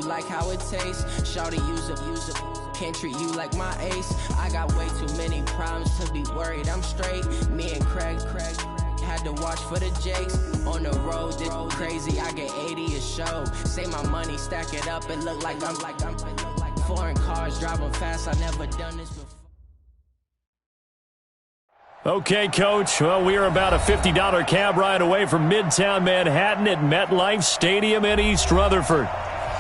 like how it tastes. Shawty, use it. Can't treat you like my ace. I got way too many problems to be worried. I'm straight. Me and Craig had to watch for the Jakes. On the road, this crazy. I get 80 a show. Say my money, stack it up, and look like I'm foreign cars driving fast. I never done this before. Okay, Coach. Well, we are about a $50 cab ride away from Midtown Manhattan at MetLife Stadium in East Rutherford.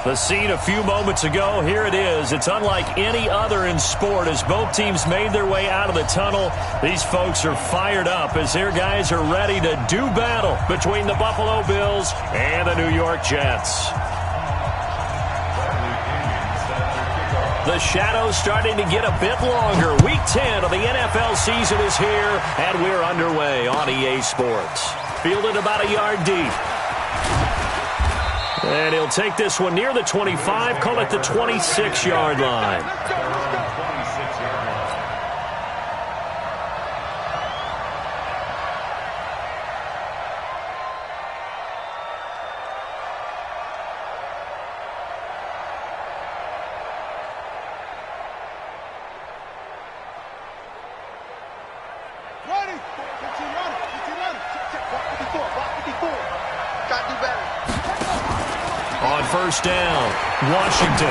The scene a few moments ago, here it is. It's unlike any other in sport as both teams made their way out of the tunnel. These folks are fired up as their guys are ready to do battle between the Buffalo Bills and the New York Jets. The shadow's starting to get a bit longer. Week 10 of the NFL season is here, and we're underway on EA Sports. Fielded about a yard deep. And he'll take this one near the 25, call it the 26-yard line. First down, Washington.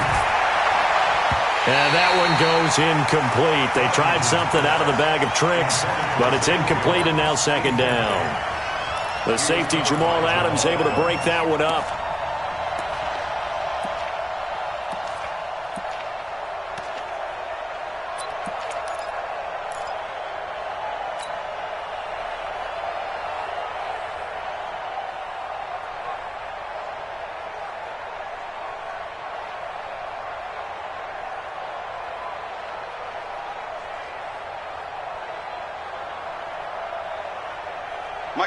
And that one goes incomplete. They tried something out of the bag of tricks, but it's incomplete and now second down. The safety, Jamal Adams, able to break that one up.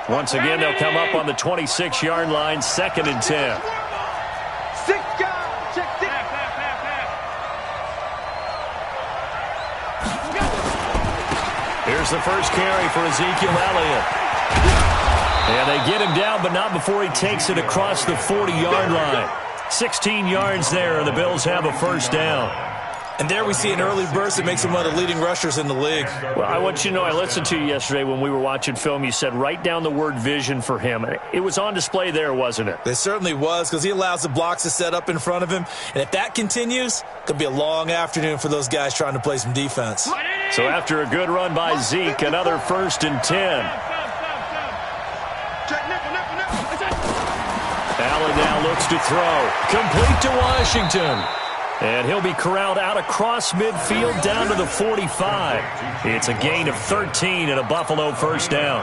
Once again, they'll come up on the 26-yard line, 2nd and 10. Here's the first carry for Ezekiel Elliott. And they get him down, but not before he takes it across the 40-yard line. 16 yards there, and the Bills have a first down. And there we see an early burst that makes him one of the leading rushers in the league. Well, I want you to know, I listened to you yesterday when we were watching film. You said write down the word vision for him. It was on display there, wasn't it? It certainly was, because he allows the blocks to set up in front of him. And if that continues, it could be a long afternoon for those guys trying to play some defense. So after a good run by Zeke, another 1st and 10. Allen now looks to throw. Complete to Washington. And he'll be corralled out across midfield down to the 45. It's a gain of 13 and a Buffalo first down.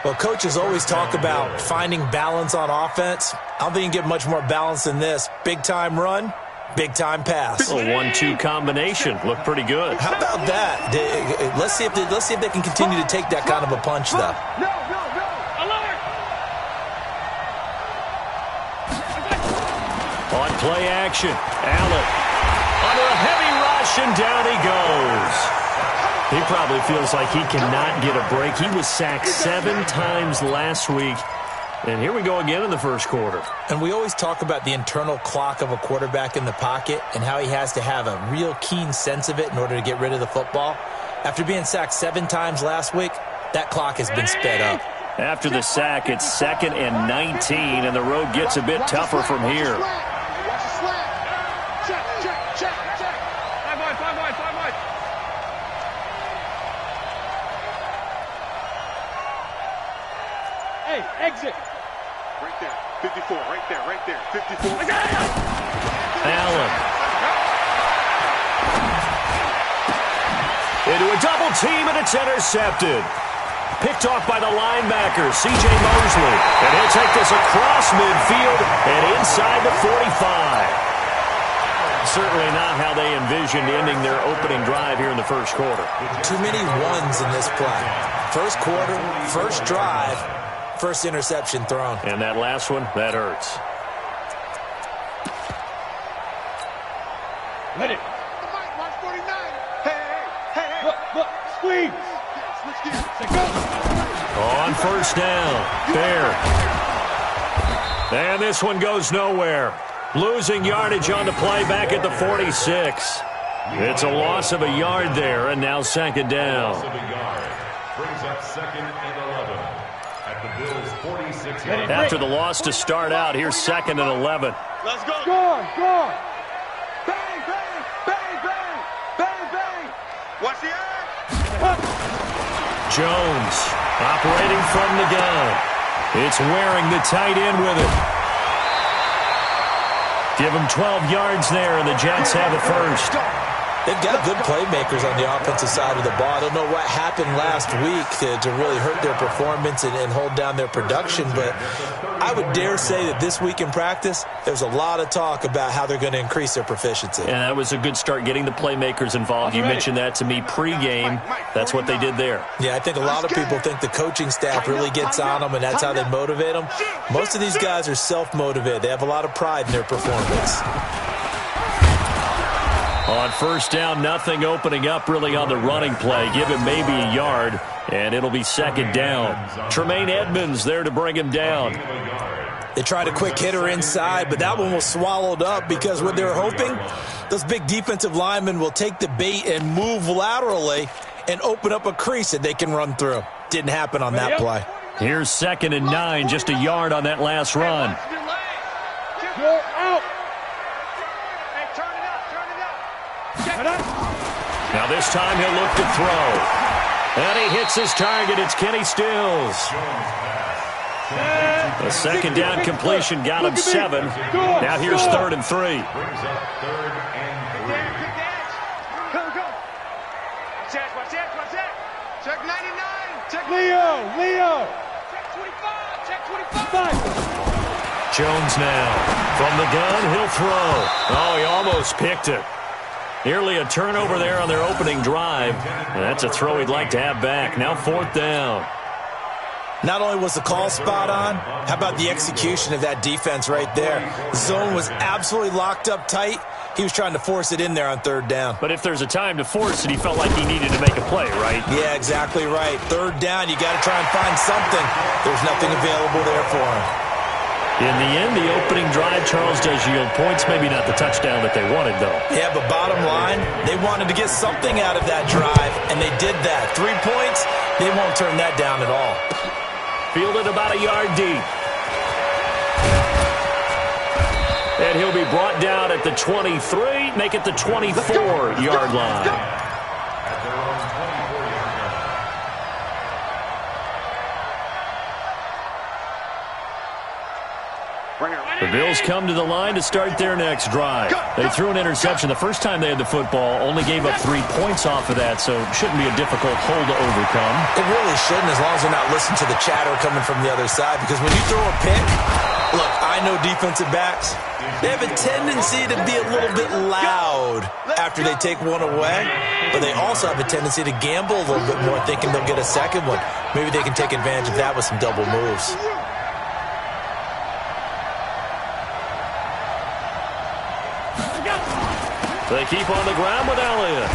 Well, coaches always talk about finding balance on offense. I don't think you can get much more balance than this. Big-time run, big-time pass. A 1-2 combination. Looked pretty good. How about that? Let's see if they can continue to take that kind of a punch, though. On play action, Allen under a heavy rush, and down he goes. He probably feels like he cannot get a break. He was sacked 7 times last week, and here we go again in the first quarter. And we always talk about the internal clock of a quarterback in the pocket and how he has to have a real keen sense of it in order to get rid of the football. After being sacked 7 times last week, that clock has been sped up. After the sack, it's 2nd and 19, and the road gets a bit tougher from here. Exit. Right there. 54. Right there. 54. Allen. Into a double team, and it's intercepted. Picked off by the linebacker, C.J. Mosley. And he'll take this across midfield and inside the 45. Certainly not how they envisioned ending their opening drive here in the first quarter. Too many ones in this play. First quarter, first drive, first interception thrown. And that last one, that hurts. Let it. Watch 49. Hey. Look. Squeeze. Go. On first down. There. And this one goes nowhere. Losing yardage on the play back at the 46. It's a loss of a yard there, and now second down. Loss of a yard brings up 2nd and 11 at the Bills' 46-yard line. After the loss to start out, here's 2nd and 11. Let's go. Go, go. Bang, bang, bang, bang, bang, bang. Watch the eye. Jones operating from the gun. It's wearing the tight end with it. Give him 12 yards there, and the Jets have it first. They've got good playmakers on the offensive side of the ball. I don't know what happened last week to really hurt their performance and hold down their production, but I would dare say that this week in practice, there's a lot of talk about how they're going to increase their proficiency. And that was a good start, getting the playmakers involved. You mentioned that to me pregame. That's what they did there. Yeah, I think a lot of people think the coaching staff really gets on them, and that's how they motivate them. Most of these guys are self-motivated. They have a lot of pride in their performance. On first down, nothing opening up really on the running play. Give him maybe a yard, and it'll be second down. Tremaine Edmonds there to bring him down. They tried a quick hitter inside, but that one was swallowed up because what they were hoping, those big defensive linemen will take the bait and move laterally and open up a crease that they can run through. Didn't happen on that play. Here's 2nd and 9, just a yard on that last run. Go out. Now this time he'll look to throw. And he hits his target. It's Kenny Stills. A second down completion got him 7. Now here's 3rd and 3. Brings up 3rd and 3. Go. Watch that. Check 99. Check Leo. Check 25. Check 25. Jones now. From the gun, he'll throw. Oh, he almost picked it. Nearly a turnover there on their opening drive. And that's a throw he'd like to have back. Now 4th down. Not only was the call spot on, how about the execution of that defense right there? The zone was absolutely locked up tight. He was trying to force it in there on 3rd down. But if there's a time to force it, he felt like he needed to make a play, right? Yeah, exactly right. 3rd down, you got to try and find something. There's nothing available there for him. In the end, the opening drive, Charles, does yield points. Maybe not the touchdown that they wanted, though. Yeah, but bottom line, they wanted to get something out of that drive, and they did that. 3 points, they won't turn that down at all. Fielded about a yard deep. And he'll be brought down at the 23, make it the 24-yard line. The Bills come to the line to start their next drive. They threw an interception the first time they had the football, only gave up 3 points off of that, so it shouldn't be a difficult hole to overcome. It really shouldn't, as long as they're not listening to the chatter coming from the other side, because when you throw a pick, look, I know defensive backs, they have a tendency to be a little bit loud after they take one away, but they also have a tendency to gamble a little bit more, thinking they'll get a second one. Maybe they can take advantage of that with some double moves. They keep on the ground with Elliott.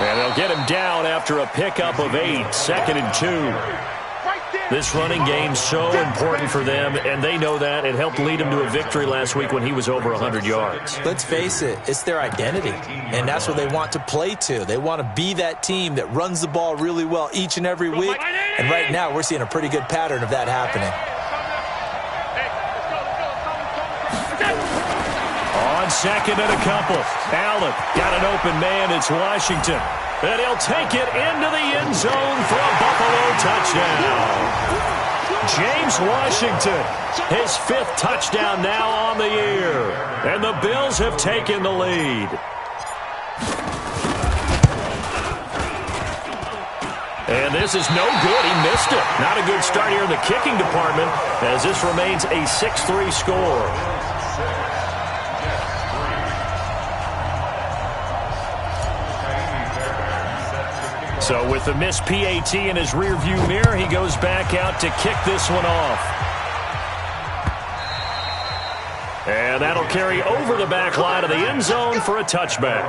And they'll get him down after a pickup of 8, 2nd and 2. This running game's so important for them, and they know that. It helped lead them to a victory last week when he was over 100 yards. Let's face it, it's their identity, and that's what they want to play to. They want to be that team that runs the ball really well each and every week, and right now we're seeing a pretty good pattern of that happening. On 2nd and a couple. Allen got an open man. It's Washington. And he'll take it into the end zone for a Buffalo touchdown. James Washington, his 5th touchdown now on the year. And the Bills have taken the lead. And this is no good. He missed it. Not a good start here in the kicking department, as this remains a 6-3 score. So with the missed PAT in his rearview mirror, he goes back out to kick this one off. And that'll carry over the back line of the end zone for a touchback.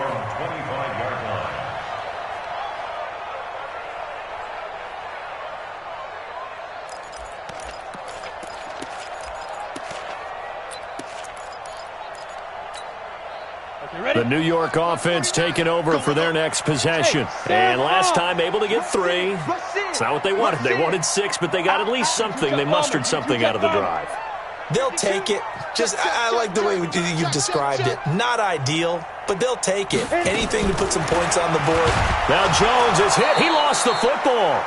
The New York offense taking over for their next possession. And last time able to get 3. It's not what they wanted. They wanted 6, but they got at least something. They mustered something out of the drive. They'll take it. I like the way you described it. Not ideal, but they'll take it. Anything to put some points on the board. Now Jones is hit. He lost the football.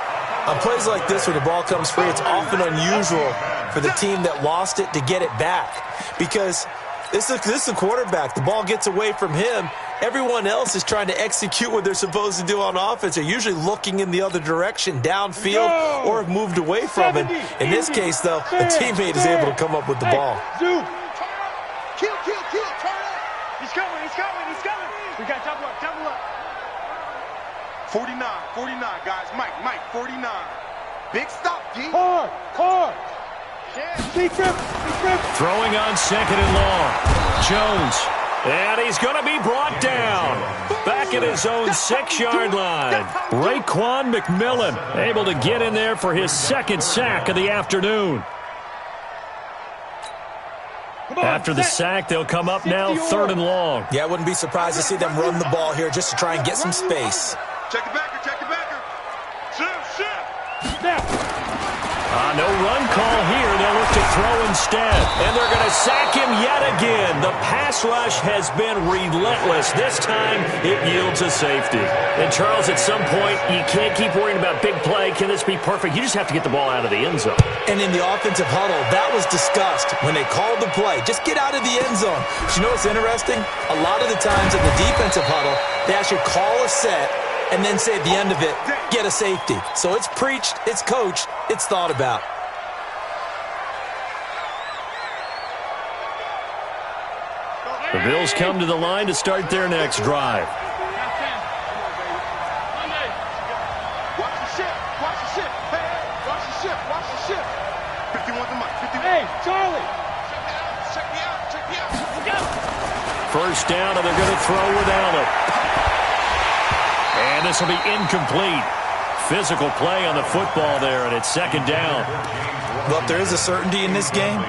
On plays like this where the ball comes free, it's often unusual for the team that lost it to get it back. Because this is the quarterback. The ball gets away from him. Everyone else is trying to execute what they're supposed to do on offense. They're usually looking in the other direction, downfield, or have moved away from him. In this case, though, a teammate is able to come up with the ball. Kill, turn up. He's coming. We got double up. 49, guys. Mike, 49. Big stop, D. Hard. He tripped. Throwing on 2nd and long. Jones. And he's going to be brought down. Back at his own 6-yard line. Raekwon McMillan able to get in there for his 2nd sack of the afternoon. After the sack, they'll come up now 3rd and long. Yeah, I wouldn't be surprised to see them run the ball here just to try and get some space. Check the backer. No run call here. They'll look to throw instead. And they're going to sack him yet again. The pass rush has been relentless. This time, it yields a safety. And, Charles, at some point, you can't keep worrying about big play. Can this be perfect? You just have to get the ball out of the end zone. And in the offensive huddle, that was discussed when they called the play. Just get out of the end zone. But you know what's interesting? A lot of the times in the defensive huddle, they actually call a set and then say at the end of it, get a safety. So it's preached, it's coached, it's thought about. The Bills come to the line to start their next drive. Watch the ship. Hey, watch the ship. 51 to Mike. 51. Hey, Charlie. Check me out. First down, and they're going to throw with Allen. And this will be incomplete. Physical play on the football there, and it's 2nd down. Well, if there is a certainty in this game,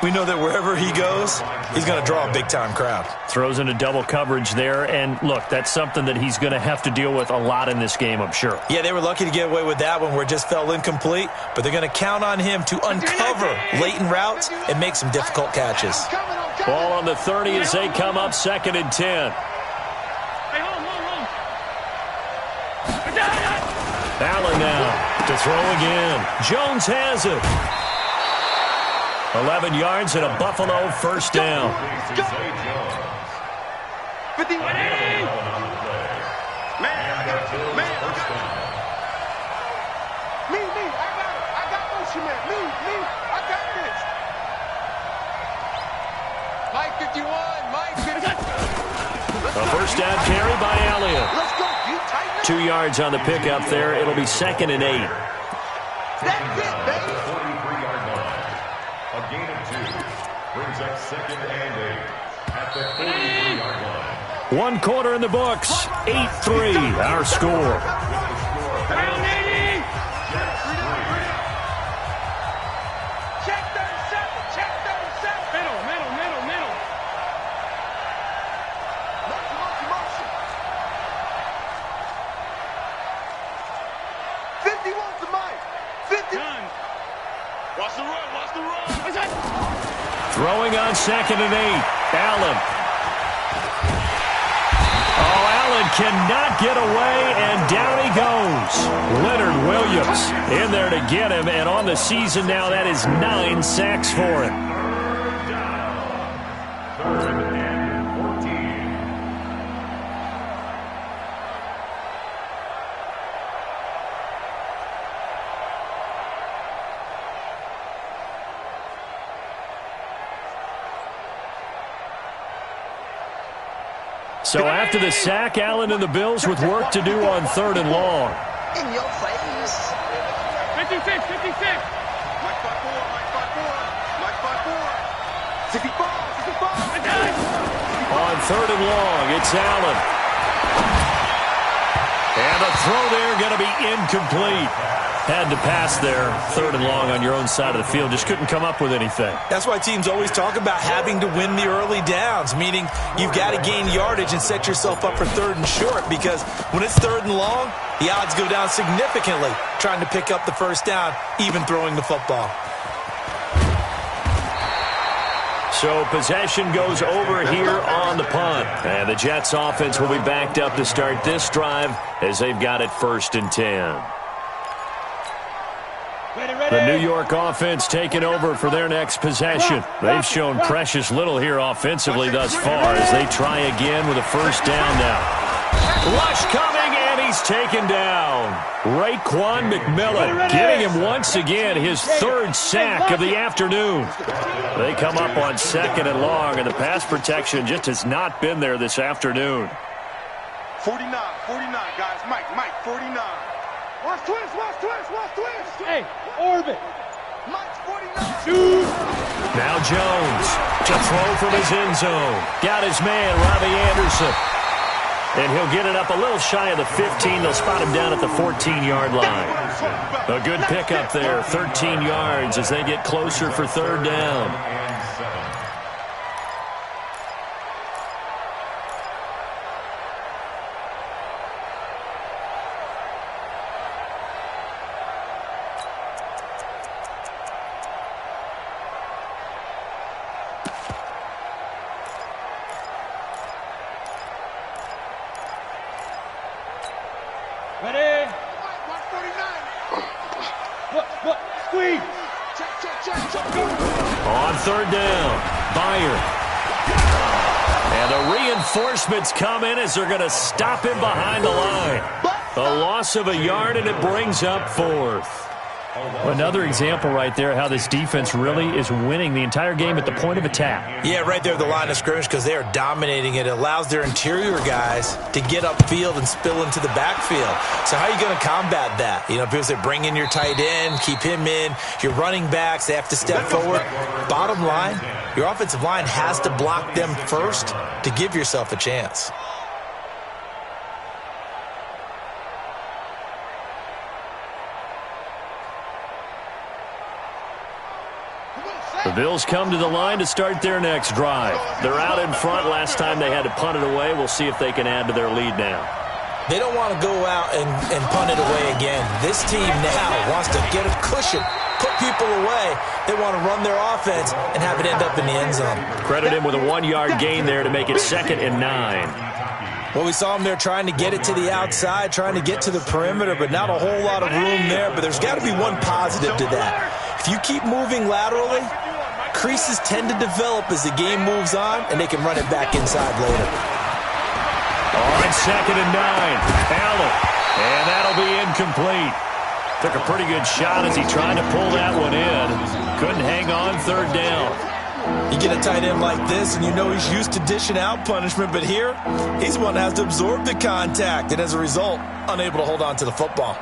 we know that wherever he goes, he's going to draw a big-time crowd. Throws into double coverage there, and look, that's something that he's going to have to deal with a lot in this game, I'm sure. Yeah, they were lucky to get away with that one where it just fell incomplete, but they're going to count on him to uncover latent routes and make some difficult catches. Ball on the 30 as they come up 2nd and 10. Allen now to throw again. Jones has it. 11 yards and a Buffalo first down. 50. Me. I got motion, man. Me. I got this. Mike 51. A first down carry by Elliott. Let's go. 2 yards on the pickup there. It'll be 2nd and 8. That's it, baby. 43-yard line. A gain of 2 brings up 2nd and 8 at the 43-yard line. 1 quarter in the books. 8-3 our score. Check 37. Middle. Motion. 51 to Mike. 50. Watch the run. Throwing on 2nd and 8. Allen. Oh, Allen cannot get away, and down he goes. Leonard Williams in there to get him, and on the season now, that is 9 sacks for him. Third and 14. So after the sack, Allen and the Bills with work to do on 3rd and long. In your face. 56. Mike 54. 65. On 3rd and long, it's Allen. And the throw there going to be incomplete. Had to pass there, 3rd and long on your own side of the field. Just couldn't come up with anything. That's why teams always talk about having to win the early downs, meaning you've got to gain yardage and set yourself up for 3rd and short, because when it's 3rd and long, the odds go down significantly trying to pick up the first down, even throwing the football. So possession goes over here on the punt. And the Jets offense will be backed up to start this drive as they've got it 1st and 10. The New York offense taking over for their next possession. They've shown precious little here offensively thus far as they try again with a 1st down now. Rush coming, and he's taken down. Raekwon McMillan getting him once again his 3rd sack of the afternoon. They come up on 2nd and long, and the pass protection just has not been there this afternoon. 49, guys. Mike, 49. Watch twist. Hey, orbit. Mike's 49. Now Jones to throw from his end zone. Got his man, Robbie Anderson. And he'll get it up a little shy of the 15. They'll spot him down at the 14-yard line. A good pickup there, 13 yards as they get closer for 3rd down. Ready? What? Squeeze. Check. On 3rd down, Byer. And the reinforcements come in as they're going to stop him behind the line. A loss of a yard, and it brings up 4th. Another example right there how this defense really is winning the entire game at the point of attack. Yeah, right there at the line of scrimmage because they are dominating it. It allows their interior guys to get upfield and spill into the backfield. So how are you going to combat that? You know, people say bring in your tight end, keep him in. Your running backs, they have to step forward. Bottom line, your offensive line has to block them first to give yourself a chance. The Bills come to the line to start their next drive. They're out in front. Last time they had to punt it away. We'll see if they can add to their lead now. They don't want to go out and punt it away again. This team now wants to get a cushion, put people away. They want to run their offense and have it end up in the end zone. Credit him with a 1-yard gain there to make it 2nd and 9. Well, we saw him there trying to get it to the outside, trying to get to the perimeter, but not a whole lot of room there. But there's got to be one positive to that. If you keep moving laterally, creases tend to develop as the game moves on, and they can run it back inside later. On 2nd and 9, Allen, and that'll be incomplete. Took a pretty good shot as he tried to pull that one in. Couldn't hang on 3rd down. You get a tight end like this, and you know he's used to dishing out punishment, but here, he's one that has to absorb the contact, and as a result, unable to hold on to the football.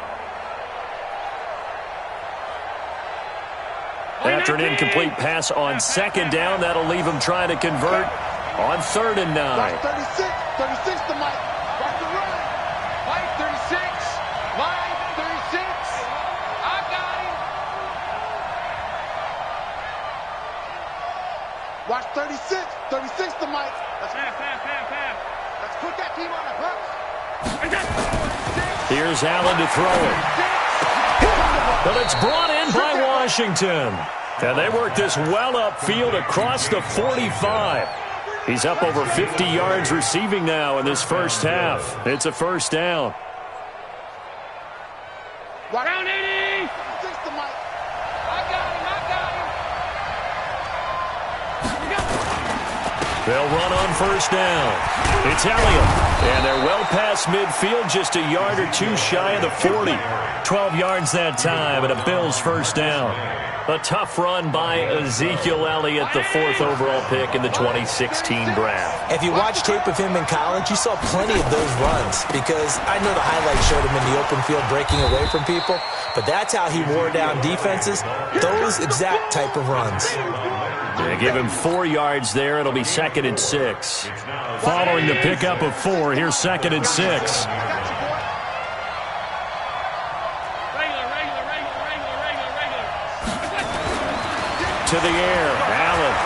After an incomplete pass on 2nd down, that'll leave him trying to convert on 3rd and 9. 36 to Mike. Right to run. Mike, 36. Mike, 36. I got him. Watch 36. 36 to Mike. That's pass. Let's put that team on the hooks. Here's Allen to throw it. But it's brought in by Washington. And they work this well upfield across the 45. He's up over 50 yards receiving now in this first half. It's a 1st down. Round 80. They'll run on 1st down. It's Elliott. And they're well past midfield, just a yard or two shy of the 40. 12 yards that time, and a Bills 1st down. A tough run by Ezekiel Elliott, the 4th overall pick in the 2016 draft. If you watch tape of him in college, you saw plenty of those runs because I know the highlights showed him in the open field breaking away from people, but that's how he wore down defenses, those exact type of runs. They give him 4 yards there. It'll be 2nd and 6. Following the pickup of 4, here's 2nd and 6. to the air. Allen.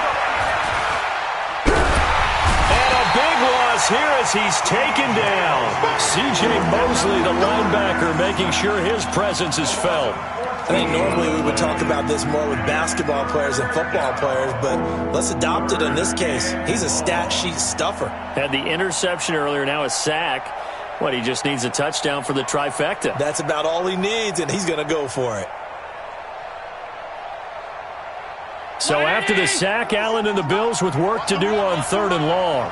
And a big loss here as he's taken down. C.J. Mosley, the linebacker, making sure his presence is felt. I think normally we would talk about this more with basketball players and football players, but let's adopt it in this case. He's a stat sheet stuffer. Had the interception earlier, now a sack. What, he just needs a touchdown for the trifecta. That's about all he needs, and he's going to go for it. So after the sack, Allen and the Bills with work to do on 3rd and long.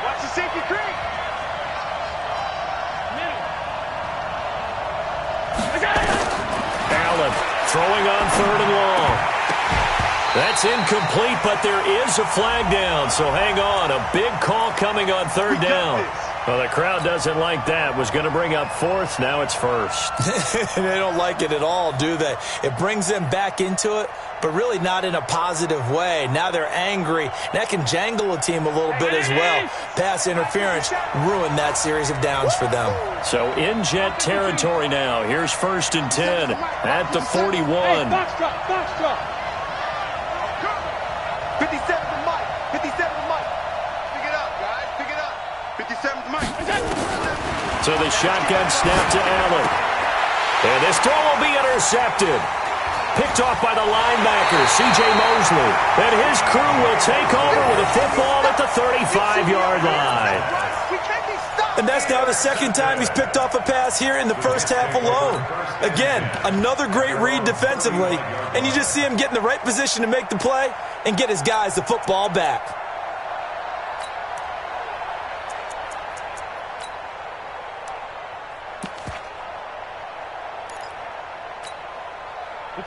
Watch the safety creek. Allen throwing on 3rd and long. That's incomplete, but there is a flag down, so hang on. A big call coming on 3rd down. Well, the crowd doesn't like that. Was going to bring up 4th. Now it's 1st. They don't like it at all, do they? It brings them back into it, but really not in a positive way. Now they're angry. That can jangle a team a little bit as well. Pass interference ruined that series of downs for them. So in Jet territory now. Here's 1st and 10 at the 41. Hey, box drop. 57 to Mike. 57 to Mike. Pick it up, guys. Pick it up. 57 to Mike. So the shotgun snap to Allen. And this throw will be intercepted. Picked off by the linebacker, C.J. Mosley. And his crew will take over with a football at the 35-yard line. And that's now the 2nd time he's picked off a pass here in the first half alone. Again, another great read defensively, and you just see him get in the right position to make the play and get his guys the football back.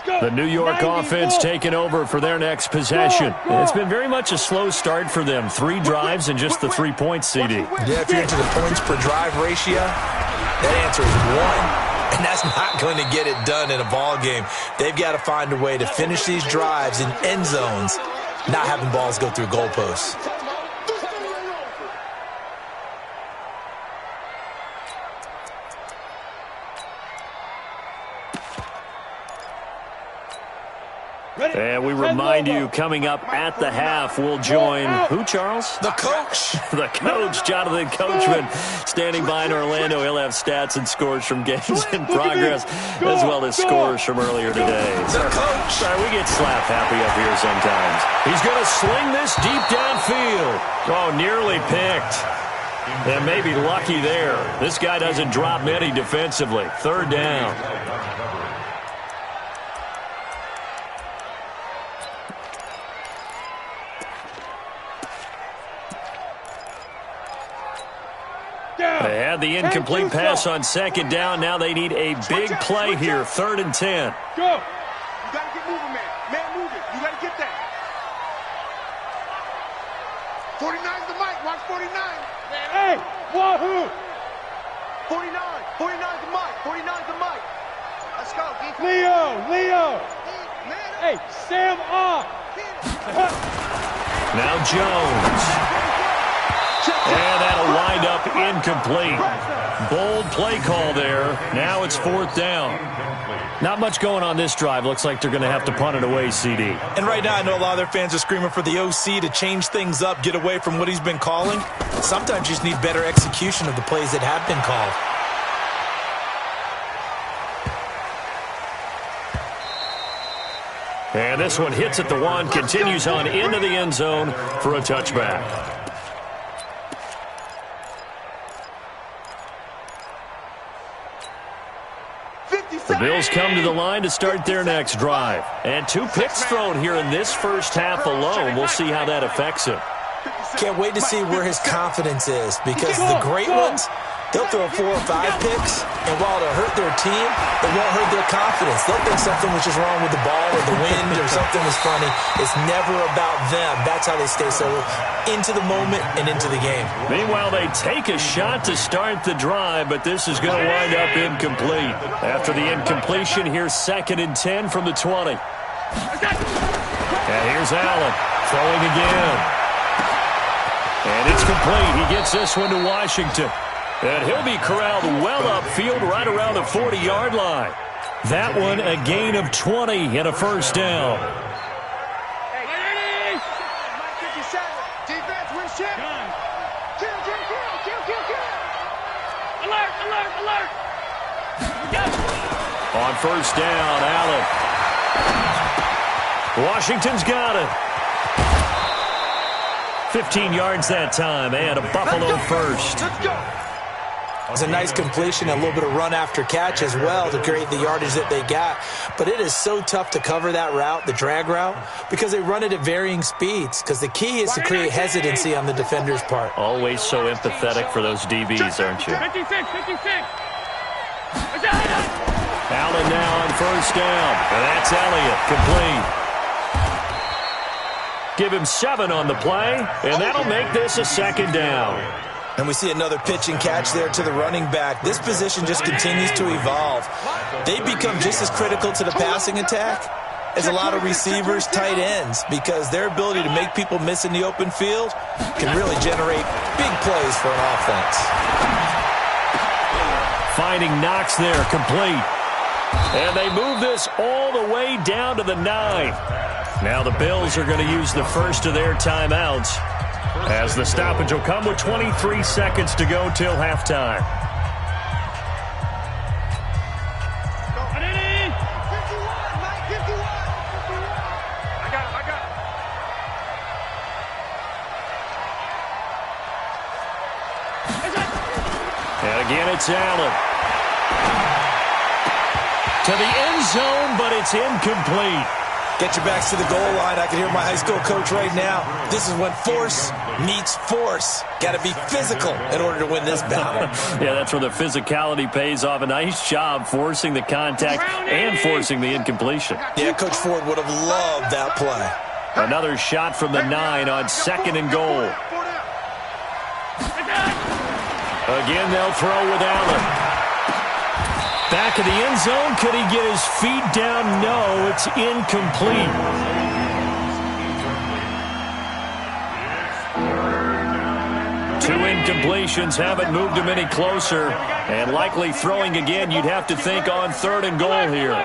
The New York offense taking over for their next possession. It's been very much a slow start for them. 3 drives and just the 3 points, CD. Yeah, if you're into the points per drive ratio, that answer is 1. And that's not going to get it done in a ball game. They've got to find a way to finish these drives in end zones, not having balls go through goalposts. And we remind you, coming up at the half, we'll join who, Charles? The coach. The coach, Jonathan Coachman, standing by in Orlando. He'll have stats and scores from games in progress, as well as scores from earlier today. The coach. Sorry, we get slap happy up here sometimes. He's going to sling this deep downfield. Oh, nearly picked. And maybe lucky there. This guy doesn't drop many defensively. 3rd down. They had the incomplete pass on 2nd down. Now they need a big play here. 3rd and 10. Go. You got to get moving, man. Man, move it. You got to get that. 49's the mic. Watch 49. Hey, wahoo. 49. 49's the mic. 49's the mic. Let's go, D. Leo. Hey, Sam off. Now Jones. And that'll wind up incomplete. Bold play call there. Now it's 4th down. Not much going on this drive. Looks like they're going to have to punt it away, CD. And right now I know a lot of their fans are screaming for the OC to change things up, get away from what he's been calling. Sometimes you just need better execution of the plays that have been called. And this one hits at the 1, continues on into the end zone for a touchback. The Bills come to the line to start their next drive. And 2 picks thrown here in this first half alone. We'll see how that affects him. Can't wait to see where his confidence is, because the great ones, they'll throw 4 or 5 picks, and while it'll hurt their team, it won't hurt their confidence. They'll think something was just wrong with the ball or the wind or something was funny. It's never about them. That's how they stay so into the moment and into the game. Meanwhile, they take a shot to start the drive, but this is going to wind up incomplete. After the incompletion, here's 2nd and 10 from the 20. And here's Allen throwing again. And it's complete. He gets this one to Washington. And he'll be corralled well upfield right around the 40-yard line. That one a gain of 20 and a 1st down. Switch shit. Kill. Alert. On first down, Allen. Washington's got it. 15 yards that time, and a Buffalo first. Let's go. It was a nice completion, a little bit of run after catch as well to create the yardage that they got. But it is so tough to cover that route, the drag route, because they run it at varying speeds. Because the key is to create hesitancy on the defender's part. Always so empathetic for those DBs, aren't you? 56. Allen now on first down. And that's Elliott, complete. Give him 7 on the play, and that'll make this a second down. And we see another pitch and catch there to the running back. This position just continues to evolve. They become just as critical to the passing attack as a lot of receivers, tight ends, because their ability to make people miss in the open field can really generate big plays for an offense. Finding Knox there, complete. And they move this all the way down to the 9. Now the Bills are going to use the first of their timeouts, as the stoppage will come with 23 seconds to go till halftime. I got it. And again, it's Allen. To the end zone, but it's incomplete. Get your backs to the goal line. I can hear my high school coach right now. This is when force meets force. Got to be physical in order to win this battle. Yeah, that's where the physicality pays off. A nice job forcing the contact and forcing the incompletion. Yeah, Coach Ford would have loved that play. Another shot from the 9 on second and goal. Again, they'll throw with Allen. Back of the end zone. Could he get his feet down? No, it's incomplete. Two incompletions haven't moved him any closer. And likely throwing again, you'd have to think on third and goal here.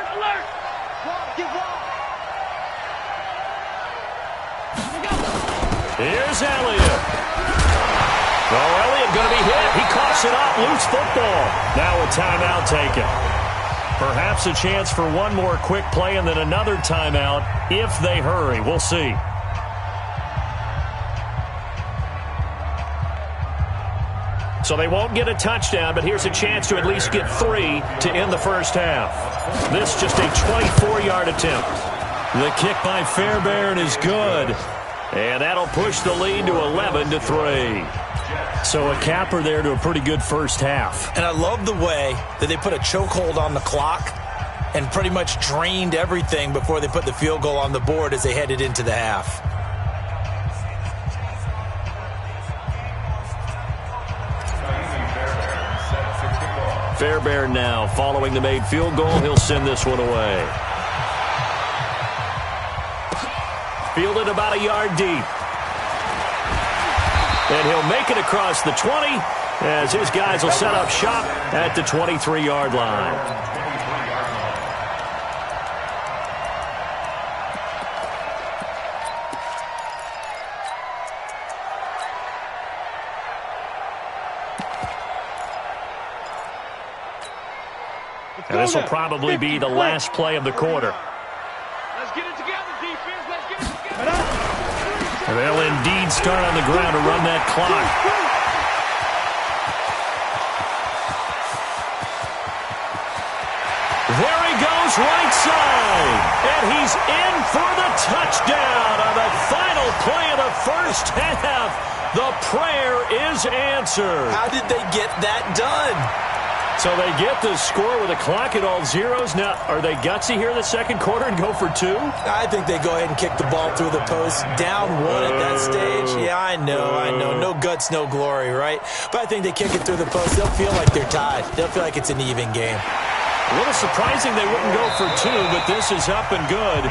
Here's Elliott. Oh, Elliott going to be hit. He coughs it up. Loose football. Now a timeout taken. Perhaps a chance for one more quick play and then another timeout if they hurry. We'll see. So they won't get a touchdown, but here's a chance to at least get 3 to end the first half. This just a 24-yard attempt. The kick by Fairbairn is good. And that'll push the lead to 11-3. So a capper there to a pretty good first half. And I love the way that they put a chokehold on the clock and pretty much drained everything before they put the field goal on the board as they headed into the half. Fairbairn now following the made field goal. He'll send this one away. Fielded about a yard deep. And he'll make it across the 20 as his guys will set up shop at the 23-yard line. And this will probably be the last play of the quarter. Let's get it together, defense. Let's get it together. And they'll indeed start on the ground to run that clock. There he goes, right side. And he's in for the touchdown on the final play of the first half. The prayer is answered. How did they get that done? So they get the score with a clock at all zeros. Now, are they gutsy here in the second quarter and go for 2? I think they go ahead and kick the ball through the post. Down 1 at that stage. Yeah, I know. No guts, no glory, right? But I think they kick it through the post. They'll feel like they're tied. They'll feel like it's an even game. A little surprising they wouldn't go for 2, but this is up and good.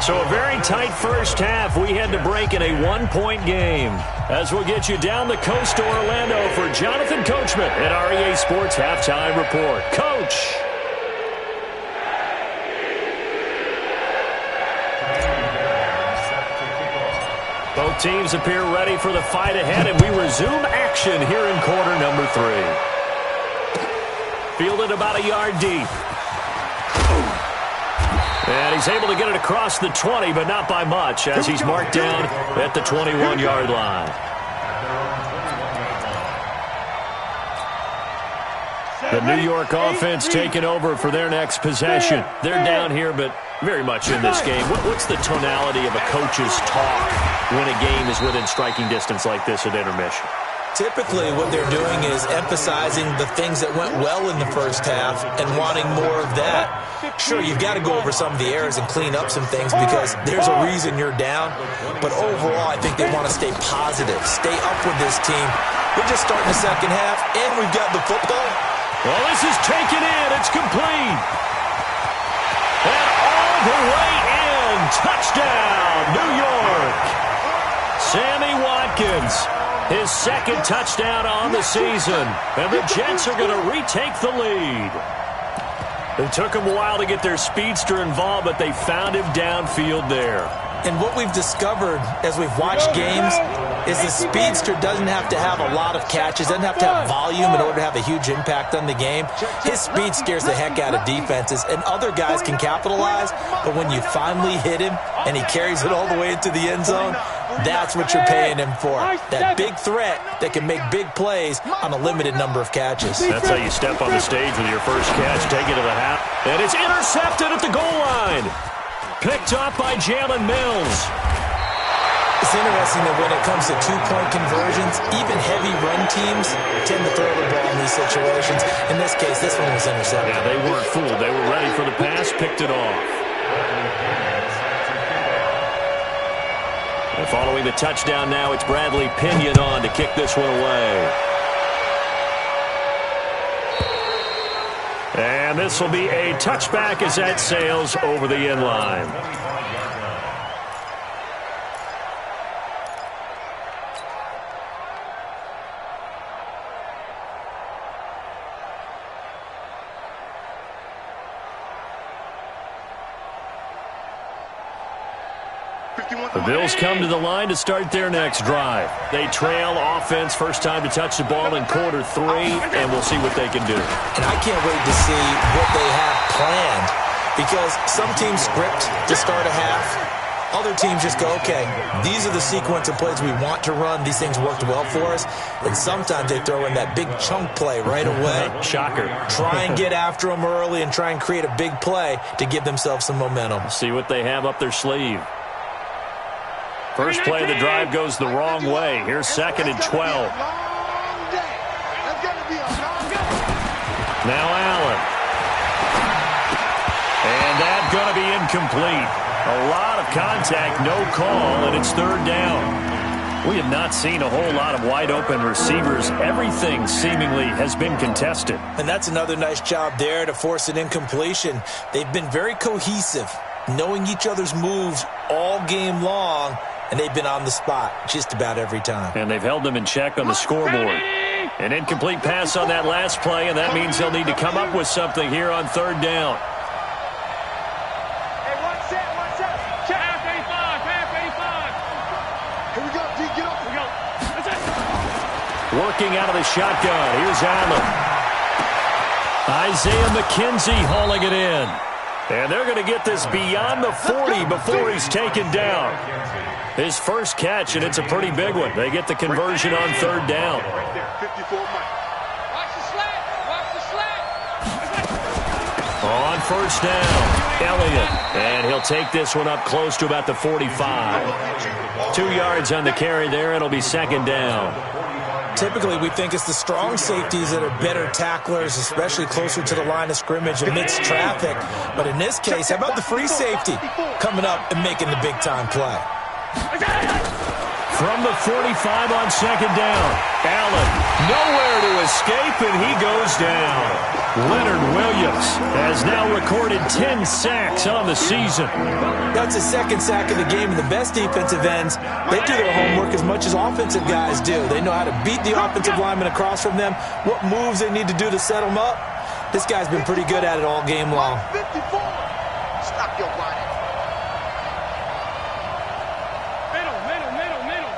So a very tight first half. We head to break in a 1-point game. As we'll get you down the coast to Orlando for Jonathan Coachman at REA Sports Halftime Report. Coach. Both teams appear ready for the fight ahead, and we resume action here in quarter number 3. Fielded about a yard deep. And he's able to get it across the 20, but not by much, as he's marked down at the 21-yard line. The New York offense taking over for their next possession. They're down here, but very much in this game. What's the tonality of a coach's talk when a game is within striking distance like this at intermission? Typically, what they're doing is emphasizing the things that went well in the first half and wanting more of that. Sure, you've got to go over some of the errors and clean up some things because there's a reason you're down. But overall, I think they want to stay positive, stay up with this team. We're just starting the second half, and we've got the football. Well, this is taken in. It's complete. And all the way in. Touchdown, New York. Sammy Watkins. His second touchdown on the season. And the Jets are going to retake the lead. It took them a while to get their speedster involved, but they found him downfield there. And what we've discovered as we've watched games is the speedster doesn't have to have a lot of catches, doesn't have to have volume in order to have a huge impact on the game. His speed scares the heck out of defenses, and other guys can capitalize, but when you finally hit him and he carries it all the way into the end zone, that's what you're paying him for. That big threat that can make big plays on a limited number of catches. That's how you step on the stage with your first catch, take it to the half. And it's intercepted at the goal line. Picked up by Jalen Mills. It's interesting that when it comes to two-point conversions, even heavy run teams tend to throw the ball in these situations. In this case, this one was intercepted. Yeah, they weren't fooled. They were ready for the pass, picked it off. And following the touchdown now, it's Bradley Pinion on to kick this one away. And this will be a touchback as that sails over the end line. The Bills come to the line to start their next drive. They trail offense, first time to touch the ball in quarter 3, and we'll see what they can do. And I can't wait to see what they have planned, because some teams script to start a half. Other teams just go, okay, these are the sequence of plays we want to run. These things worked well for us. And sometimes they throw in that big chunk play right away. Shocker. Try and get after them early and try and create a big play to give themselves some momentum. See what they have up their sleeve. First play of the drive goes the wrong way. Here's 2nd and 12. Now Allen. And that's going to be incomplete. A lot of contact, no call, and it's 3rd down. We have not seen a whole lot of wide-open receivers. Everything seemingly has been contested. And that's another nice job there to force an incompletion. They've been very cohesive, knowing each other's moves all game long, and they've been on the spot just about every time. And they've held them in check on the scoreboard. An incomplete pass on that last play, and that means they'll need to come up with something here on 3rd down. Hey, one set. Check. Half 85. Here we go, D, get up. Here we go. That's it. Working out of the shotgun. Here's Allen. Isaiah McKenzie hauling it in. And they're going to get this beyond the 40 before he's taken down. His first catch, and it's a pretty big one. They get the conversion on 3rd down. Right there, 54 Mike. Watch the slant. On 1st down, Elliott. And he'll take this one up close to about the 45. 2 yards on the carry there. It'll be 2nd down. Typically, we think it's the strong safeties that are better tacklers, especially closer to the line of scrimmage amidst traffic. But in this case, how about the free safety coming up and making the big-time play? From the 45 on 2nd down, Allen nowhere to escape, and he goes down. Leonard Williams has now recorded 10 sacks on the season. That's his 2nd sack of the game, and the best defensive ends, they do their homework as much as offensive guys do. They know how to beat the offensive lineman across from them, what moves they need to do to set them up. This guy's been pretty good at it all game long. 54. Stop your body. Middle.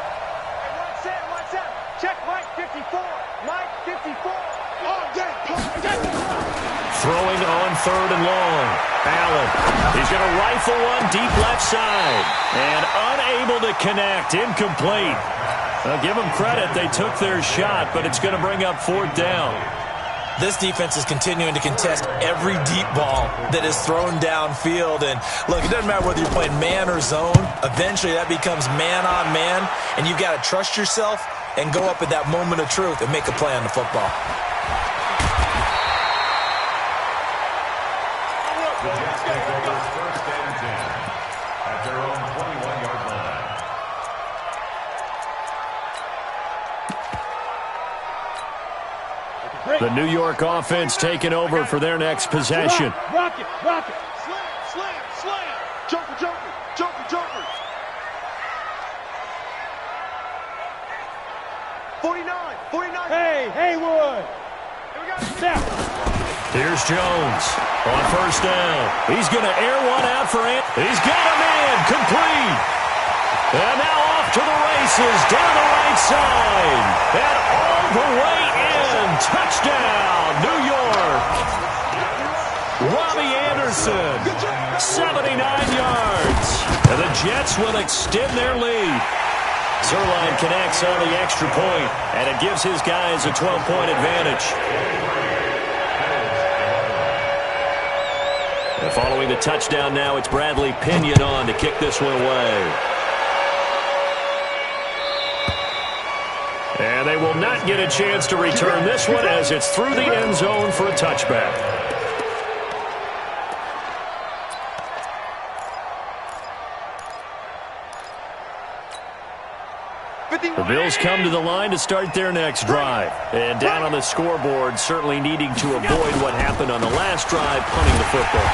throwing on 3rd and long. Allen, he's going to rifle one deep left side. And unable to connect, incomplete. I'll give them credit, they took their shot, but it's going to bring up 4th down. This defense is continuing to contest every deep ball that is thrown downfield. And, look, it doesn't matter whether you're playing man or zone. Eventually, that becomes man on man, and you've got to trust yourself and go up at that moment of truth and make a play on the football. The Jets take over 1st and 10 at their own 21-yard line. The New York offense taking over for their next possession. Rock it. Slam. Joker. 49. Hey, Haywood. Snap. Here's Jones on 1st down. He's going to air one out for Ant. He's got a man complete. And now off to the races down the right side. And all the way in. Touchdown, New York. Robbie Anderson, 79 yards. And the Jets will extend their lead. Zerline connects on the extra point, and it gives his guys a 12-point advantage. And following the touchdown now, it's Bradley Pinion on to kick this one away. And they will not get a chance to return this one as it's through the end zone for a touchback. The Bills come to the line to start their next drive. And down on the scoreboard, certainly needing to avoid what happened on the last drive, punting the football.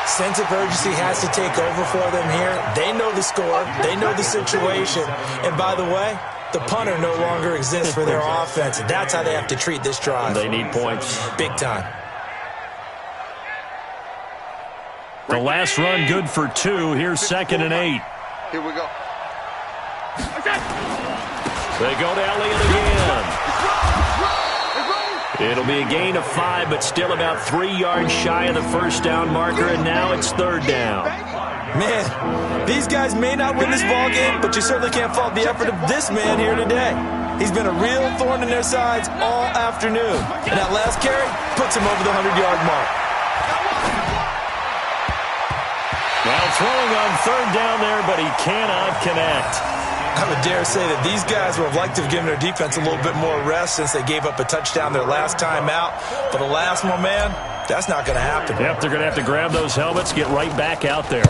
Sense of urgency has to take over for them here. They know the score. They know the situation. And by the way, the punter no longer exists for their offense. That's how they have to treat this drive. They need points. Big time. The last run good for 2. Here's 2nd and 8. Here we go. They go to Elliott again. It'll be a gain of 5, but still about 3 yards shy of the 1st down marker, and now it's 3rd down. Man, these guys may not win this ball game, but you certainly can't fault the effort of this man here today. He's been a real thorn in their sides all afternoon. And that last carry puts him over the 100-yard mark. Well, throwing on 3rd down there, but he cannot connect. I would dare say that these guys would have liked to have given their defense a little bit more rest since they gave up a touchdown their last time out. But the last one, man, that's not going to happen. Yep, they're going to have to grab those helmets, get right back out there.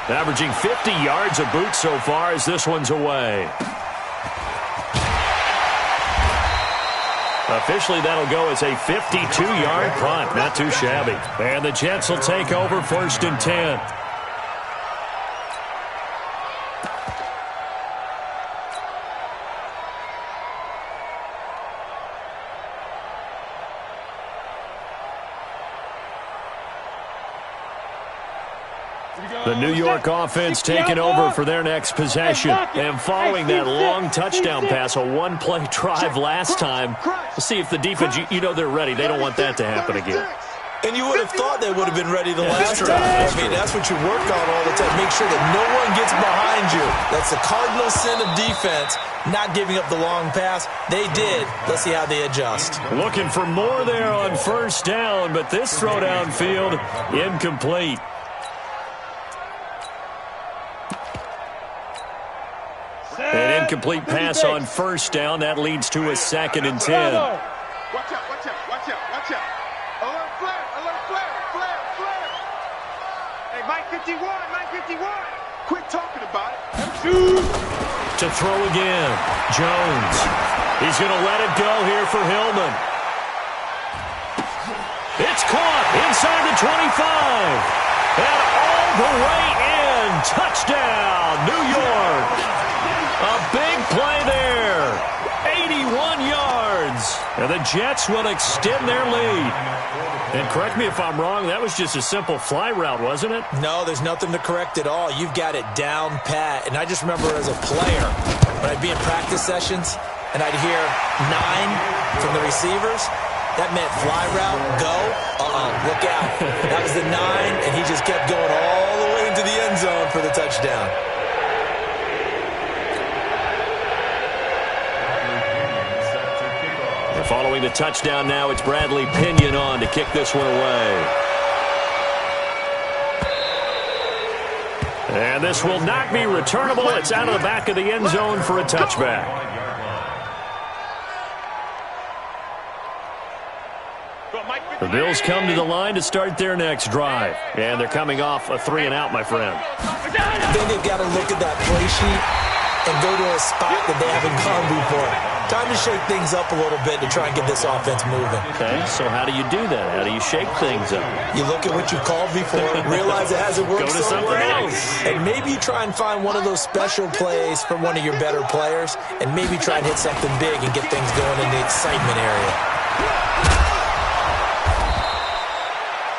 Averaging 50 yards a boot so far as this one's away. Officially, that'll go as a 52-yard punt. Not too shabby. And the Jets will take over 1st and 10. The New York offense taking over for their next possession. And following that long touchdown pass, a one-play drive last time, we'll see if the defense, you know they're ready. They don't want that to happen again. And you would have thought they would have been ready the last time. I mean, that's what you work on all the time. Make sure that no one gets behind you. That's the cardinal sin of defense, not giving up the long pass. They did. Let's see how they adjust. Looking for more there on 1st down, but this throw downfield, incomplete. An incomplete pass on 1st down. That leads to a 2nd and 10. Watch out. Alert flare. Hey, Mike 51. Quit talking about it. To throw again, Jones. He's going to let it go here for Hillman. It's caught inside the 25. And all the way in. Touchdown, New York. A big play there. 81 yards. And the Jets will extend their lead. And correct me if I'm wrong, that was just a simple fly route, wasn't it? No, there's nothing to correct at all. You've got it down pat. And I just remember as a player, when I'd be in practice sessions and I'd hear 9 from the receivers, That meant fly route, go, look out. That was the 9, and he just kept going all the way into the end zone for the touchdown. And following the touchdown now, it's Bradley Pinion on to kick this one away. And this will not be returnable. It's out of the back of the end zone for a touchback. The Bills come to the line to start their next drive. And they're coming off a 3-and-out, my friend. Then they've got to look at that play sheet and go to a spot that they haven't gone before. Time to shake things up a little bit to try and get this offense moving. Okay, so how do you do that? How do you shake things up? You look at what you called before, realize it hasn't worked so well, and maybe you try and find one of those special plays from one of your better players, and maybe try and hit something big and get things going in the excitement area.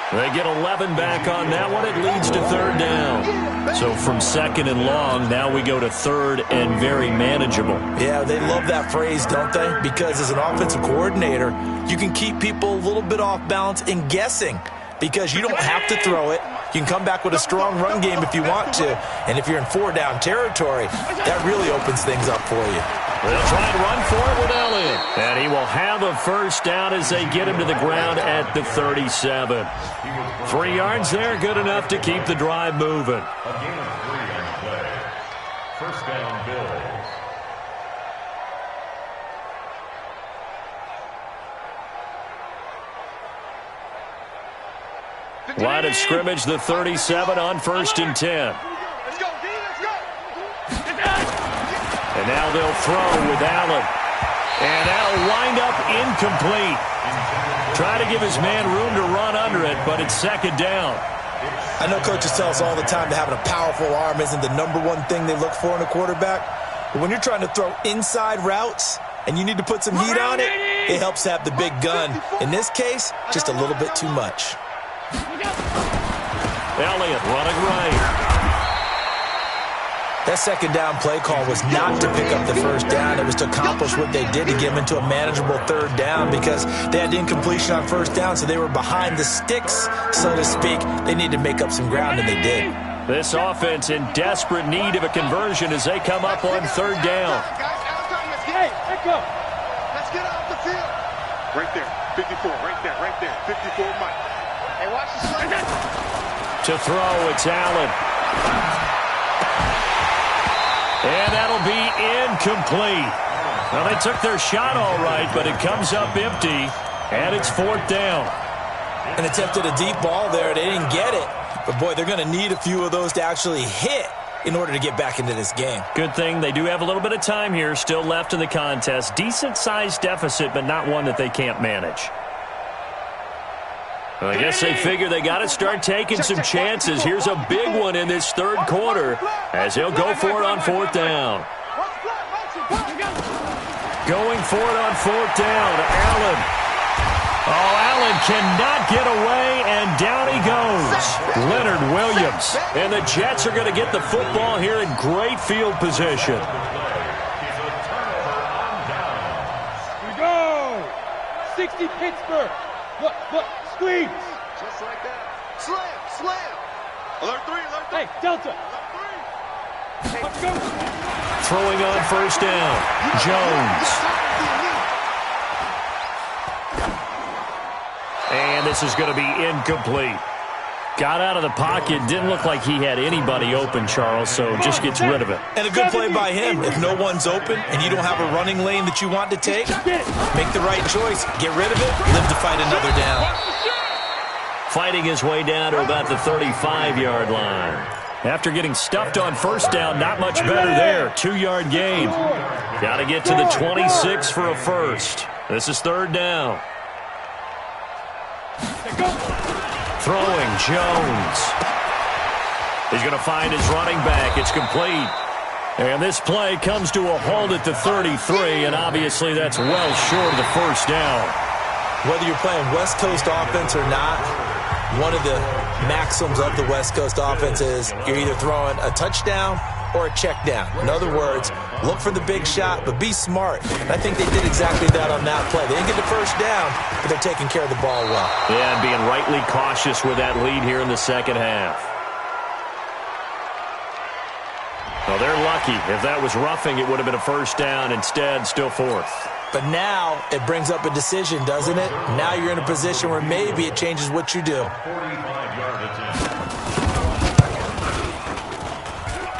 They get 11 back on that one. It leads to 3rd down. So from 2nd and long, now we go to 3rd and very manageable. Yeah, they love that phrase, don't they? Because as an offensive coordinator, you can keep people a little bit off balance and guessing because you don't have to throw it. You can come back with a strong run game if you want to. And if you're in 4-down territory, that really opens things up for you. They'll try and run for it with Elliott. And he will have a 1st down as they get him to the ground at the 37. 3 yards there, good enough to keep the drive moving. A gain of 3 on the play. 1st down, Bills. Line of scrimmage, the 37 on 1st and 10. Let's go, D, let's go. And now they'll throw with Allen. And that'll wind up incomplete. Try to give his man room to run under it, but it's 2nd down. I know coaches tell us all the time that having a powerful arm isn't the #1 thing they look for in a quarterback. But when you're trying to throw inside routes and you need to put some heat on it, it helps to have the big gun. In this case, just a little bit too much. Elliott running right. That 2nd down play call was not to pick up the 1st down. It was to accomplish what they did to get them into a manageable 3rd down because they had incompletion on 1st down, so they were behind the sticks, so to speak. They needed to make up some ground, and they did. This offense in desperate need of a conversion as they come up on 3rd down. Hey, let's go. Let's get off the field. Right there, 54, right there, 54 Mike. Hey, watch the slide. To throw, it's Allen. And that'll be incomplete. Well, they took their shot all right, but it comes up empty, and it's 4th down. And attempted a deep ball there. They didn't get it. But, boy, they're going to need a few of those to actually hit in order to get back into this game. Good thing they do have a little bit of time here still left in the contest. Decent-sized deficit, but not one that they can't manage. Well, I guess they figure they got to start taking some chances. Here's a big one in this 3rd quarter as he'll go for it on 4th down. Going for it on 4th down, Allen. Oh, Allen cannot get away, and down he goes. Leonard Williams. And the Jets are going to get the football here in great field position. We go. 60 Pittsburgh. Look. Squeeze. Just like that. Slam. Alert 3. Hey, Delta. Alert 3. Hey, go. Throwing on 1st down. Jones. And this is going to be incomplete. Got out of the pocket. Didn't look like he had anybody open, Charles, so just gets rid of it. And a good play by him. If no one's open and you don't have a running lane that you want to take, make the right choice. Get rid of it. Live to fight another down. Fighting his way down to about the 35-yard line. After getting stuffed on 1st down, not much better there. 2-yard gain. Got to get to the 26 for a 1st. This is 3rd down. Throwing, Jones. He's going to find his running back. It's complete. And this play comes to a halt at the 33, and obviously that's well short of the 1st down. Whether you're playing West Coast offense or not, one of the maxims of the West Coast offense is you're either throwing a touchdown or a check down. In other words, Look for the big shot, but be smart. And I think they did exactly that on that play. They didn't get the first down, but they're taking care of the ball well. Yeah, and being rightly cautious with that lead here in the second half. Well, they're lucky. If that was roughing, it would have been a first down. Instead, still fourth. But now it brings up a decision, doesn't it? Now you're in a position where maybe it changes what you do.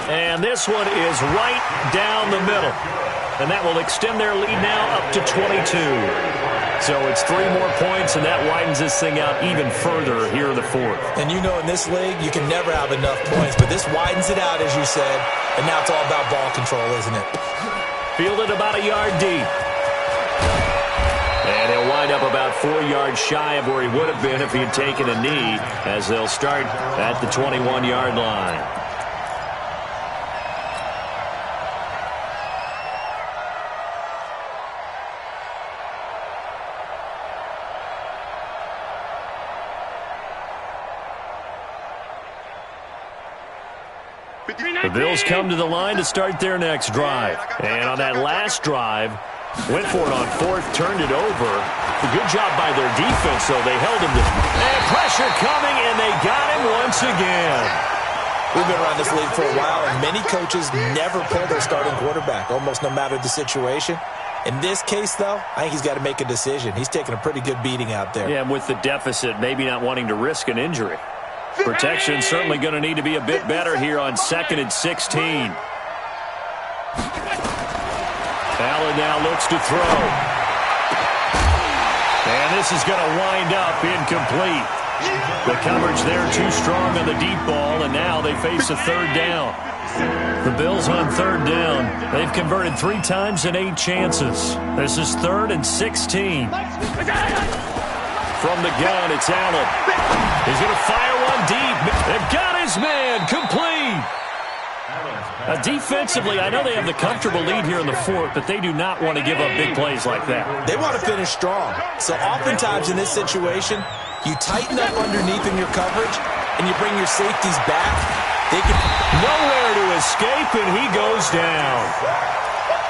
And this one is right down the middle. And that will extend their lead now up to 22. So it's 3 more points, and that widens this thing out even further here in the fourth. And you know in this league, you can never have enough points. But this widens it out, as you said. And now it's all about ball control, isn't it? Fielded about a yard deep. And he'll wind up about 4 yards shy of where he would have been if he had taken a knee, as they'll start at the 21-yard line. The Bills come to the line to start their next drive. And on that last drive, went for it on fourth, turned it over. A good job by their defense, though. They held him to... And pressure coming, and they got him once again. We've been around this league for a while, and many coaches never pull their starting quarterback, almost no matter the situation. In this case, though, I think he's got to make a decision. He's taking a pretty good beating out there. Yeah, and with the deficit, maybe not wanting to risk an injury. Protection certainly going to need to be a bit better here on 2nd and 16. Allen now looks to throw. And this is going to wind up incomplete. The coverage there too strong on the deep ball, and now they face a third down. The Bills on third down. They've converted 3 times in 8 chances. This is 3rd and 16. From the gun, it's Allen. He's going to fire one deep. They've got his man complete. Defensively, I know they have the comfortable lead here in the fourth, but they do not want to give up big plays like that. They want to finish strong. So oftentimes in this situation, you tighten up underneath in your coverage, and you bring your safeties back. They can nowhere to escape, and he goes down.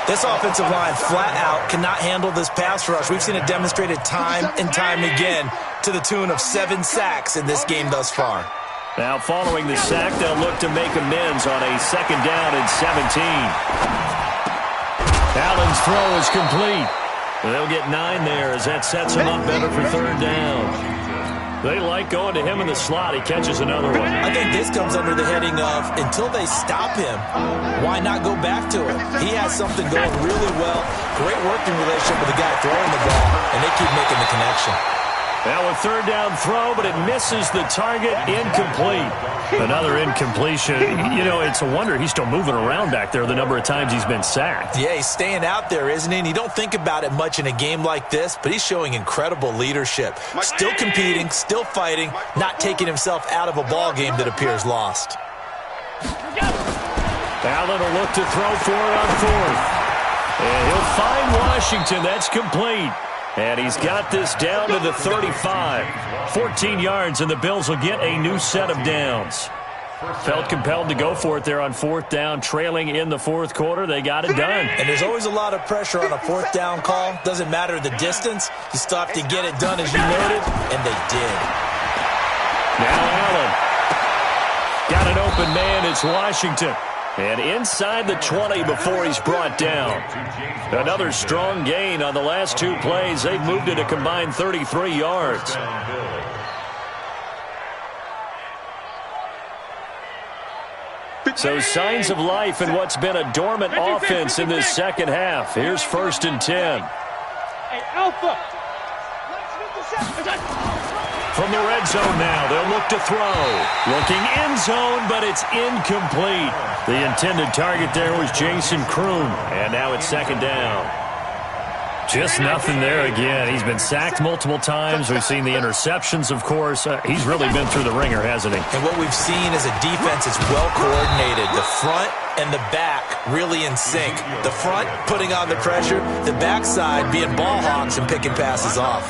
This offensive line flat out cannot handle this pass rush. We've seen it demonstrated time and time again to the tune of 7 sacks in this game thus far. Now following the sack, they'll look to make amends on a 2nd down and 17. Allen's throw is complete. They'll get 9 there as that sets him up better for 3rd down. They like going to him in the slot. He catches another one. I think this comes under the heading of, until they stop him, why not go back to him? He has something going really well. Great working relationship with the guy throwing the ball, and they keep making the connection. Now a 3rd down throw, but it misses the target. Incomplete. Another incompletion. You know, it's a wonder he's still moving around back there the number of times he's been sacked. Yeah, he's staying out there, isn't he? And you don't think about it much in a game like this, but he's showing incredible leadership. Still competing, still fighting, not taking himself out of a ball game that appears lost. Allen will look to throw for it on 4th. And he'll find Washington. That's complete. And he's got this down to the 35. 14 yards, and the Bills will get a new set of downs. Felt compelled to go for it there on 4th down, trailing in the 4th quarter. They got it done. And there's always a lot of pressure on a 4th down call. Doesn't matter the distance. You still have to get it done, as you noted, and they did. Now Allen. Got an open man. It's Washington. And inside the 20 before he's brought down. Another strong gain on the last 2 plays. They've moved it a combined 33 yards. So signs of life in what's been a dormant offense in this second half. Here's 1st and 10. Hey, Alpha. From the red zone now, they'll look to throw. Looking end zone, but it's incomplete. The intended target there was Jason Kroon. And now it's 2nd down. Just nothing there again. He's been sacked multiple times. We've seen the interceptions, of course. He's really been through the ringer, hasn't he? And what we've seen is a defense that's well coordinated. The front and the back really in sync. The front putting on the pressure. The backside being ball hawks and picking passes off.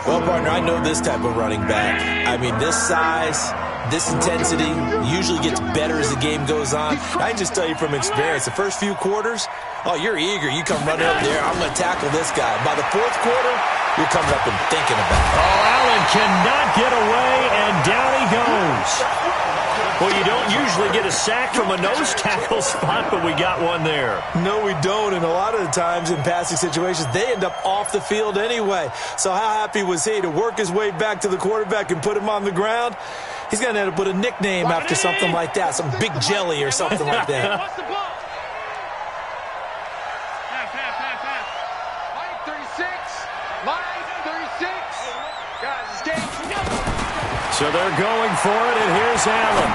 Well, partner, I know this type of running back. I mean, this size, this intensity usually gets better as the game goes on. I can just tell you from experience, the first few quarters, oh, you're eager. You come running up there, I'm going to tackle this guy. By the fourth quarter, you're coming up and thinking about it. Oh, Allen cannot get away, and down he goes. Well, you don't usually get a sack from a nose tackle spot, but we got one there. No, we don't, and a lot of the times in passing situations, they end up off the field anyway. So how happy was he to work his way back to the quarterback and put him on the ground? He's going to end up with a nickname after something like that, some Big Jelly or something like that. What's the ball? Mike 36. Mike 36. Guys, this game. So they're going for it, and here's Allen.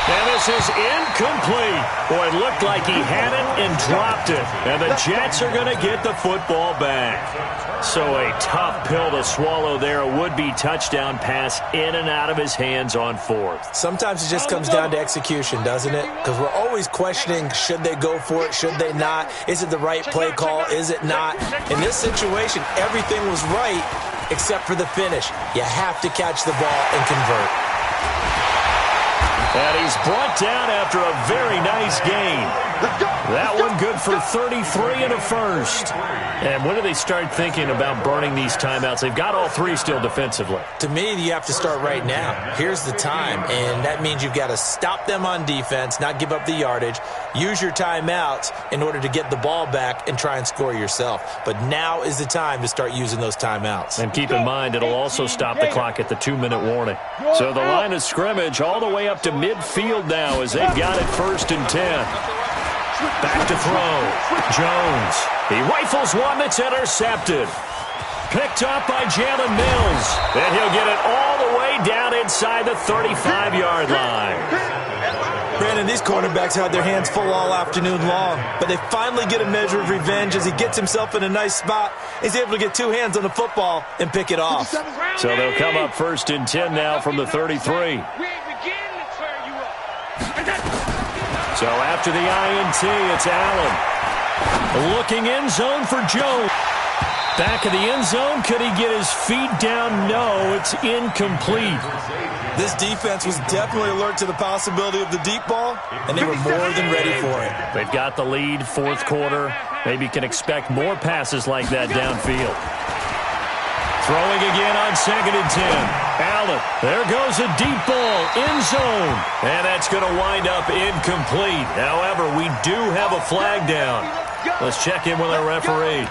And this is incomplete. Boy, it looked like he had it and dropped it. And the Jets are going to get the football back. So a tough pill to swallow there. A would-be touchdown pass in and out of his hands on fourth. Sometimes it just comes down to execution, doesn't it? Because we're always questioning, should they go for it, should they not? Is it the right play call, is it not? In this situation, everything was right except for the finish. You have to catch the ball and convert. And he's brought down after a very nice gain. That one good for 33 and a first. And when do they start thinking about burning these timeouts? They've got all three still defensively. To me, you have to start right now. Here's the time, and that means you've got to stop them on defense, not give up the yardage, use your timeouts in order to get the ball back and try and score yourself. But now is the time to start using those timeouts. And keep in mind, it'll also stop the clock at the 2-minute warning. So the line of scrimmage all the way up to midfield now as they've got it 1st and 10. Back to throw. Jones. He rifles one that's intercepted. Picked up by Jalen Mills. And he'll get it all the way down inside the 35-yard line. Brandon, these quarterbacks had their hands full all afternoon long, but they finally get a measure of revenge as he gets himself in a nice spot. He's able to get two hands on the football and pick it off. So they'll come up 1st and 10 now from the 33. So after the INT, it's Allen. Looking end zone for Jones. Back of the end zone. Could he get his feet down? No, it's incomplete. This defense was definitely alert to the possibility of the deep ball, and they were more than ready for it. They've got the lead, 4th quarter. Maybe can expect more passes like that downfield. Throwing again on 2nd and 10. Allen, there goes a deep ball, end zone. And that's going to wind up incomplete. However, we do have a flag down. Let's check in with our referee.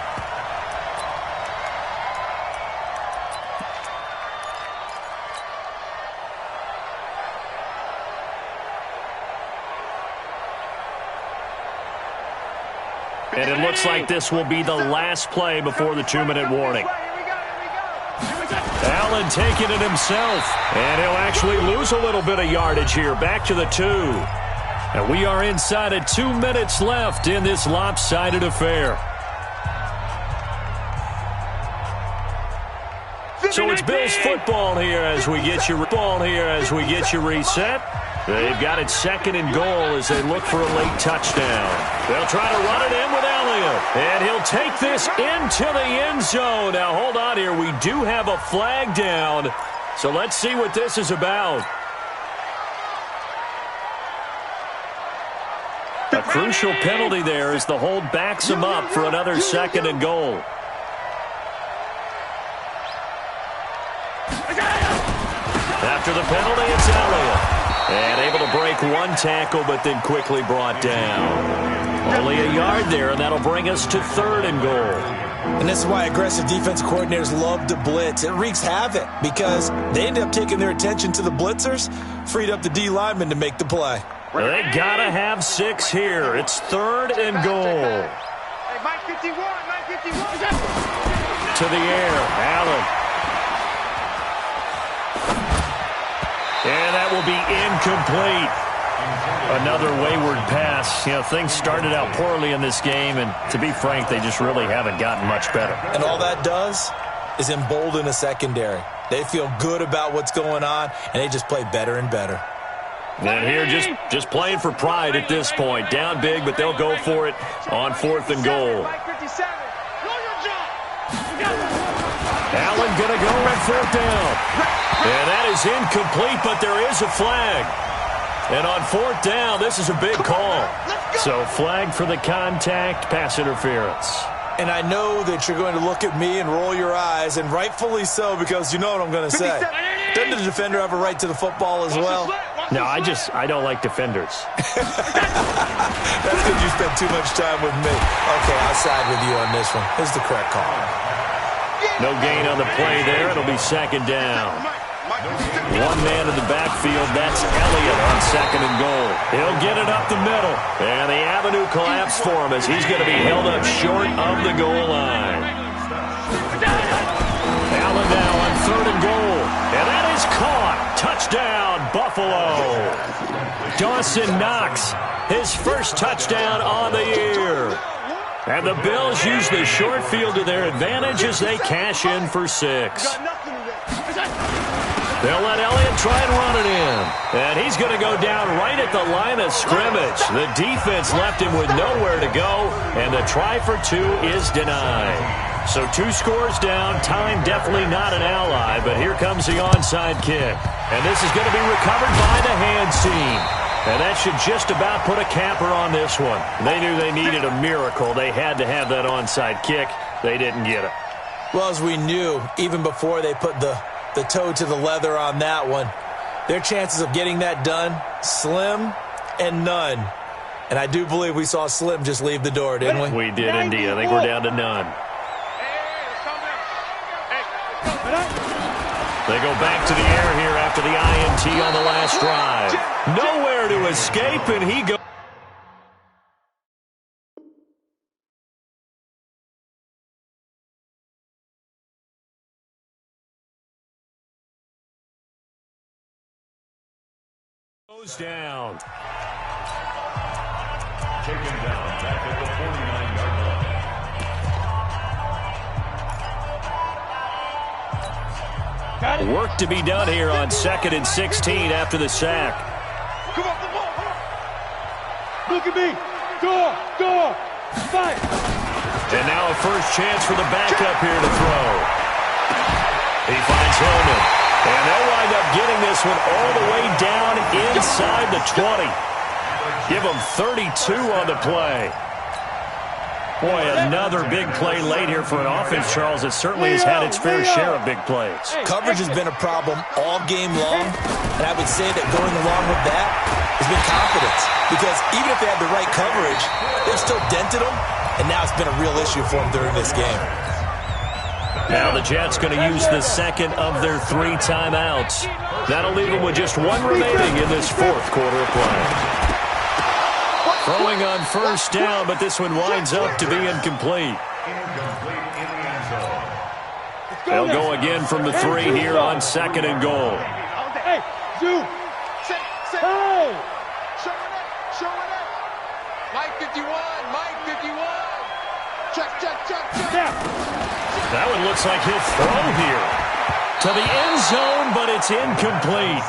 And it looks like this will be the last play before the 2-minute warning. Allen taking it himself, and he'll actually lose a little bit of yardage here. Back to the 2. And we are inside of 2 minutes left in this lopsided affair. So it's Bills football here as we get you reset. They've got it 2nd and goal as they look for a late touchdown. They'll try to run it in with Elliott. And he'll take this into the end zone. Now, hold on here. We do have a flag down. So let's see what this is about. A crucial penalty there as the hold backs him up for another 2nd and goal. After the penalty, it's Elliott. And able to break one tackle, but then quickly brought down. Only a yard there, and that'll bring us to 3rd and goal. And this is why aggressive defensive coordinators love to blitz. It wreaks havoc because they end up taking their attention to the blitzers, freed up the D lineman to make the play. They gotta have 6 here. It's 3rd and goal. Hey, Mike 51, Mike 51. To the air, Allen. And that will be incomplete. Another wayward pass. You know, things started out poorly in this game, and to be frank, they just really haven't gotten much better. And all that does is embolden a secondary. They feel good about what's going on, and they just play better and better. And here just playing for pride at this point. Down big, but they'll go for it on 4th and goal. Allen going to go on 4th down. And that is incomplete, but there is a flag. And on 4th down, this is a big call. So flag for the contact, pass interference. And I know that you're going to look at me and roll your eyes, and rightfully so, because you know what I'm going to say. Doesn't the defender have a right to the football as well? No, I don't like defenders. That's because you spent too much time with me. Okay, I'll side with you on this one. Here's the correct call. No gain on the play there. It'll be 2nd down. One man in the backfield, that's Elliott on 2nd and goal. He'll get it up the middle. And the avenue collapsed for him as he's going to be held up short of the goal line. Allen now on 3rd and goal. And that is caught. Touchdown, Buffalo. Dawson Knox, his first touchdown on the year. And the Bills use the short field to their advantage as they cash in for 6. They'll let Elliott try and run it in. And he's going to go down right at the line of scrimmage. The defense left him with nowhere to go, and the try for 2 is denied. So 2 scores down. Time definitely not an ally, but here comes the onside kick. And this is going to be recovered by the hands team. And that should just about put a capper on this one. They knew they needed a miracle. They had to have that onside kick. They didn't get it. Well, as we knew, even before they put the toe to the leather on that one, their chances of getting that done, slim and none. And I do believe we saw Slim just leave the door, didn't we? We did indeed. I think we're down to none. They go back to the air here after the INT on the last drive. Nowhere to escape, and he goes. Down. Taken down back at the 49-yard line. Work to be done here on 2nd and 16 after the sack. Come on, come on. Look at me. Go, fight. And now a first chance for the backup here to throw. He finds Hillman. And they'll wind up getting this one all the way down inside the 20. Give them 32 on the play. Boy, another big play late here for an offense, Charles, that certainly has had its fair share of big plays. Coverage has been a problem all game long, and I would say that going along with that has been confidence. Because even if they had the right coverage, they've still dented them, and now it's been a real issue for them during this game. Now the Jets going to use the 2nd of their 3 timeouts. That'll leave them with just 1 remaining in this 4th quarter of play. Throwing on 1st down, but this one winds up to be incomplete. They'll go again from the 3 here on 2nd and goal. Hey, Zoo. Hey. Show it up. Mike 51. Check. That one looks like he'll throw here to the end zone, but it's incomplete.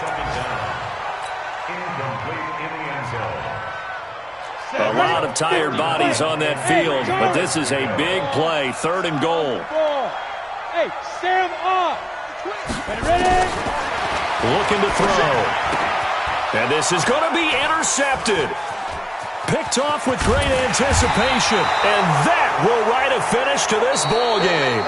A lot of tired bodies on that field, but this is a big play, 3rd and goal. Hey, Sam off. Ready? Looking to throw. And this is going to be intercepted. Picked off with great anticipation. And that will write a finish to this ball game.